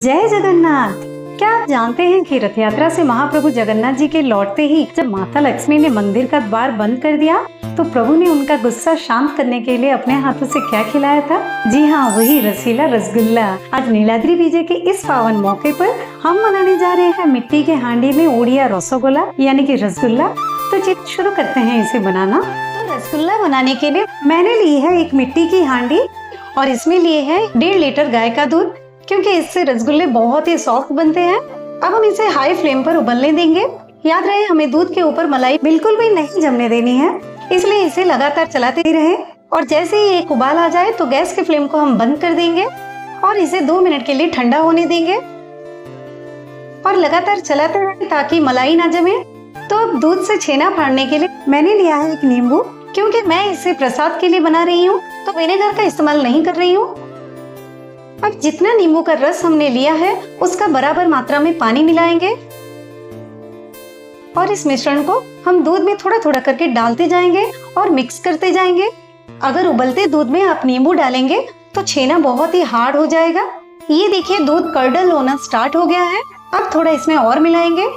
जय जगन्नाथ। क्या आप जानते हैं कि रथ यात्रा से महाप्रभु जगन्नाथ जी के लौटते ही जब माता लक्ष्मी ने मंदिर का द्वार बंद कर दिया तो प्रभु ने उनका गुस्सा शांत करने के लिए अपने हाथों से क्या खिलाया था? जी हाँ, वही रसीला रसगुल्ला। आज नीलाद्री विजय के इस पावन मौके पर हम मनाने जा रहे हैं मिट्टी के हांडी में ओडिया रसगुल्ला यानी कि रसगुल्ला। तो चलिए शुरू करते हैं इसे बनाना। तो रसगुल्ला बनाने के लिए मैंने ली है एक मिट्टी की हांडी और इसमें लिए है 1.5 लीटर गाय का दूध, क्योंकि इससे रसगुल्ले बहुत ही सॉफ्ट बनते हैं। अब हम इसे हाई फ्लेम पर उबलने देंगे। याद रहे हमें दूध के ऊपर मलाई बिल्कुल भी नहीं जमने देनी है, इसलिए इसे लगातार चलाते ही रहें। और जैसे ही एक उबाल आ जाए तो गैस के फ्लेम को हम बंद कर देंगे और इसे 2 मिनट के लिए ठंडा होने देंगे और लगातार चलाते रहें ताकि मलाई ना जमे। तो अब दूध से छेना फाड़ने के लिए मैंने लिया है एक नींबू, क्योंकि मैं इसे प्रसाद के लिए बना रही हूँ तो विनेगर का इस्तेमाल नहीं कर रही हूँ। अब जितना नींबू का रस हमने लिया है उसका बराबर मात्रा में पानी मिलाएंगे और इस मिश्रण को हम दूध में थोड़ा थोड़ा करके डालते जाएंगे और मिक्स करते जाएंगे। अगर उबलते दूध में आप नींबू डालेंगे तो छेना बहुत ही हार्ड हो जाएगा। ये देखिए दूध कर्डल होना स्टार्ट हो गया है। अब थोड़ा इसमें और मिलाएंगे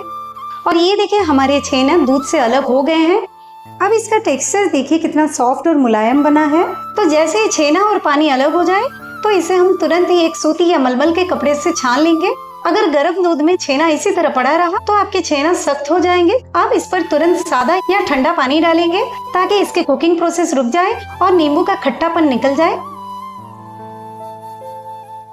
और ये देखिए हमारे छेना दूध से अलग हो गए हैं। अब इसका टेक्सचर देखिए कितना सॉफ्ट और मुलायम बना है। तो जैसे ही छेना और पानी अलग हो जाए तो इसे हम तुरंत ही एक सूती या मलमल के कपड़े से छान लेंगे। अगर गर्म दूध में छेना इसी तरह पड़ा रहा तो आपके छेना सख्त हो जाएंगे। आप इस पर तुरंत सादा या ठंडा पानी डालेंगे ताकि इसके कुकिंग प्रोसेस रुक जाए और नींबू का खट्टापन निकल जाए।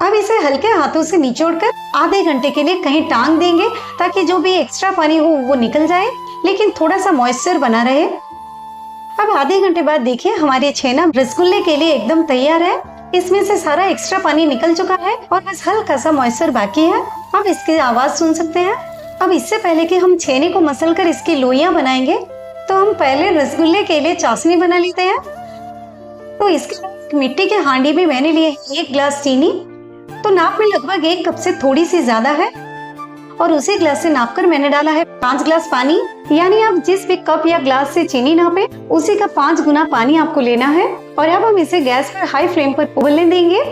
अब इसे हल्के हाथों से निचोड़कर आधे घंटे के लिए कहीं टांग देंगे ताकि जो भी एक्स्ट्रा पानी हो वो निकल जाए, लेकिन थोड़ा सा मॉइस्चर बना रहे। अब आधे घंटे बाद देखिए हमारे छेना रसगुल्ले के लिए एकदम तैयार है। इसमें से सारा एक्स्ट्रा पानी निकल चुका है और बस हल्का सा मॉइस्चर बाकी है। अब इसकी आवाज सुन सकते हैं। अब इससे पहले कि हम छेने को मसल कर इसकी लोइयां बनाएंगे तो हम पहले रसगुल्ले के लिए चाशनी बना लेते हैं। तो इसके मिट्टी के हांडी में मैंने लिए 1 ग्लास चीनी, तो नाप में लगभग 1 कप से थोड़ी सी ज्यादा है और उसी ग्लास से नापकर मैंने डाला है 5 ग्लास पानी। यानी आप जिस भी कप या ग्लास से चीनी नापे उसी का 5 गुना पानी आपको लेना है। और अब हम इसे गैस पर हाई फ्लेम पर उबलने देंगे।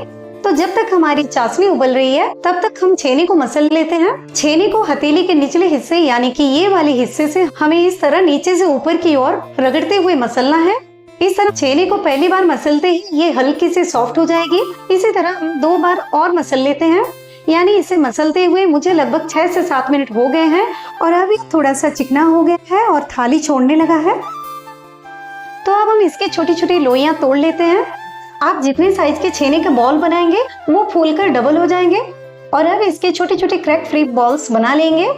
तो जब तक हमारी चाशनी उबल रही है तब तक हम छेने को मसल लेते हैं। छेने को हथेली के निचले हिस्से यानी कि ये वाले हिस्से से हमें इस तरह नीचे से ऊपर की ओर रगड़ते हुए मसलना है। इस तरह छेने को पहली बार मसलते ही ये हल्की से सॉफ्ट हो जाएगी। इसी तरह हम 2 बार और मसल लेते हैं। यानी इसे मसलते हुए मुझे लगभग 6 से 7 मिनट हो गए हैं और अब ये थोड़ा सा चिकना हो गया है और थाली छोड़ने लगा है। तो अब हम इसके छोटी छोटी लोइयां तोड़ लेते हैं। आप जितने साइज के छेने के बॉल बनाएंगे वो फूलकर डबल हो जाएंगे। और अब इसके छोटे छोटे क्रैक फ्री बॉल्स बना लेंगे।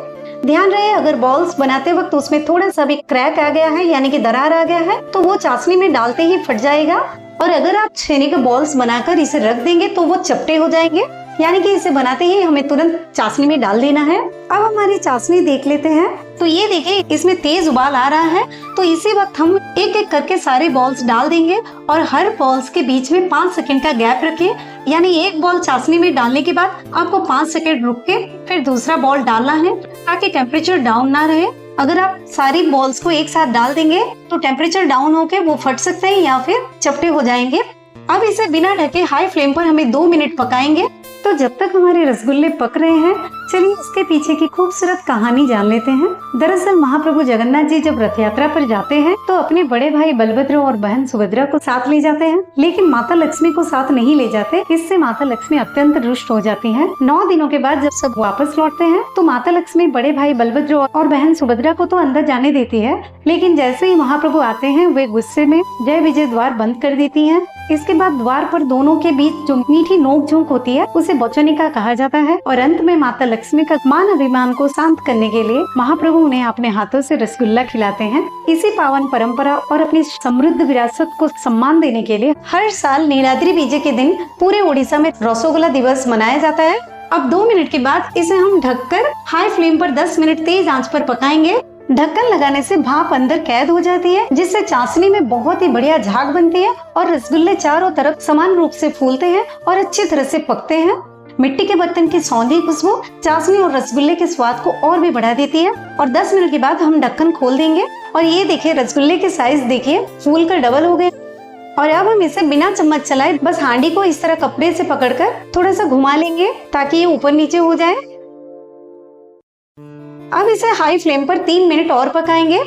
ध्यान रहे अगर बॉल्स बनाते वक्त उसमें थोड़ा सा भी क्रैक आ गया है यानी कि दरार आ गया है तो वो चाशनी में डालते ही फट जाएगा। और अगर आप छेने के बॉल्स बनाकर इसे रख देंगे तो वो चपटे हो जाएंगे, यानी कि इसे बनाते ही हमें तुरंत चाशनी में डाल देना है। अब हमारी चाशनी देख लेते हैं। तो ये देखिए इसमें तेज उबाल आ रहा है। तो इसी वक्त हम एक एक करके सारे बॉल्स डाल देंगे और हर बॉल्स के बीच में 5 सेकंड का गैप रखें। यानी एक बॉल चाशनी में डालने के बाद आपको 5 सेकंड रुक के फिर दूसरा बॉल डालना है ताकि टेम्परेचर डाउन ना रहे। अगर आप सारी बॉल्स को एक साथ डाल देंगे तो टेम्परेचर डाउन होके वो फट सकते हैं या फिर चपटे हो जाएंगे। अब इसे बिना ढके हाई फ्लेम पर हमें 2 मिनट पकाएंगे। तो जब तक हमारे रसगुल्ले पक रहे हैं चलिए इसके पीछे की खूबसूरत कहानी जान लेते हैं। दरअसल महाप्रभु जगन्नाथ जी जब रथ यात्रा पर जाते हैं तो अपने बड़े भाई बलभद्र और बहन सुभद्रा को साथ ले जाते हैं, लेकिन माता लक्ष्मी को साथ नहीं ले जाते। इससे माता लक्ष्मी अत्यंत रुष्ट हो जाती हैं। 9 दिनों के बाद जब सब वापस लौटते हैं तो माता लक्ष्मी बड़े भाई बलभद्र और बहन सुभद्रा को तो अंदर जाने देती है, लेकिन जैसे ही महाप्रभु आते हैं वे गुस्से में जय विजय द्वार बंद कर देती है। इसके बाद द्वार पर दोनों के बीच जो मीठी नोक झोंक होती है उसे बचनिका कहा जाता है। और अंत में माता लक्ष्मी का मान अभिमान को शांत करने के लिए महाप्रभु उन्हें अपने हाथों से रसगुल्ला खिलाते हैं। इसी पावन परंपरा और अपनी समृद्ध विरासत को सम्मान देने के लिए हर साल नीलाद्री विजय के दिन पूरे उड़ीसा में रसगुल्ला दिवस मनाया जाता है। अब 2 मिनट के बाद इसे हम ढककर हाई फ्लेम पर 10 मिनट तेज आंच पर पकाएंगे। ढक्कन लगाने से भाप अंदर कैद हो जाती है, जिससे चाशनी में बहुत ही बढ़िया झाग बनती है और रसगुल्ले चारों तरफ समान रूप से फूलते हैं और अच्छी तरह से पकते हैं। मिट्टी के बर्तन की सौंधी खुशबू चाशनी और रसगुल्ले के स्वाद को और भी बढ़ा देती है। और 10 मिनट के बाद हम ढक्कन खोल देंगे और ये देखिए रसगुल्ले के साइज देखिए फूल कर डबल हो गए और अब हम इसे बिना चम्मच चलाए बस हांडी को इस तरह कपड़े से पकड़कर थोड़ा सा घुमा लेंगे ताकि ये ऊपर नीचे हो जाए। अब इसे हाई फ्लेम पर 3 मिनट और पकाएंगे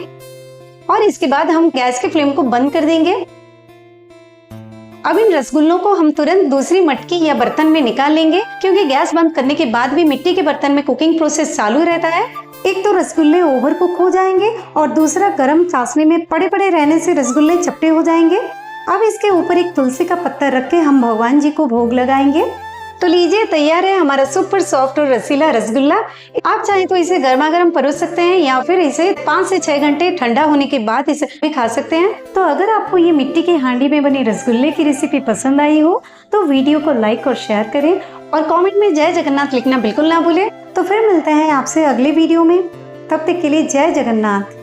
और इसके बाद हम गैस के फ्लेम को बंद कर देंगे। अब इन रसगुल्लों को हम तुरंत दूसरी मटकी या बर्तन में निकाल लेंगे, क्योंकि गैस बंद करने के बाद भी मिट्टी के बर्तन में कुकिंग प्रोसेस चालू रहता है। एक तो रसगुल्ले ओवर कुक हो जाएंगे और दूसरा गर्म चाशनी में पड़े पड़े रहने से रसगुल्ले चपटे हो जाएंगे। अब इसके ऊपर एक तुलसी का पत्ता रख के हम भगवान जी को भोग लगाएंगे। तो लीजिए, तैयार है हमारा सुपर सॉफ्ट और रसीला रसगुल्ला। आप चाहें तो इसे गर्मा गर्म परोस सकते हैं या फिर इसे 5 से 6 घंटे ठंडा होने के बाद इसे भी खा सकते हैं। तो अगर आपको ये मिट्टी की हांडी में बने रसगुल्ले की रेसिपी पसंद आई हो तो वीडियो को लाइक और शेयर करें और कमेंट में जय जगन्नाथ लिखना बिल्कुल ना भूलें। तो फिर मिलते हैं आपसे अगले वीडियो में, तब तक के लिए जय जगन्नाथ।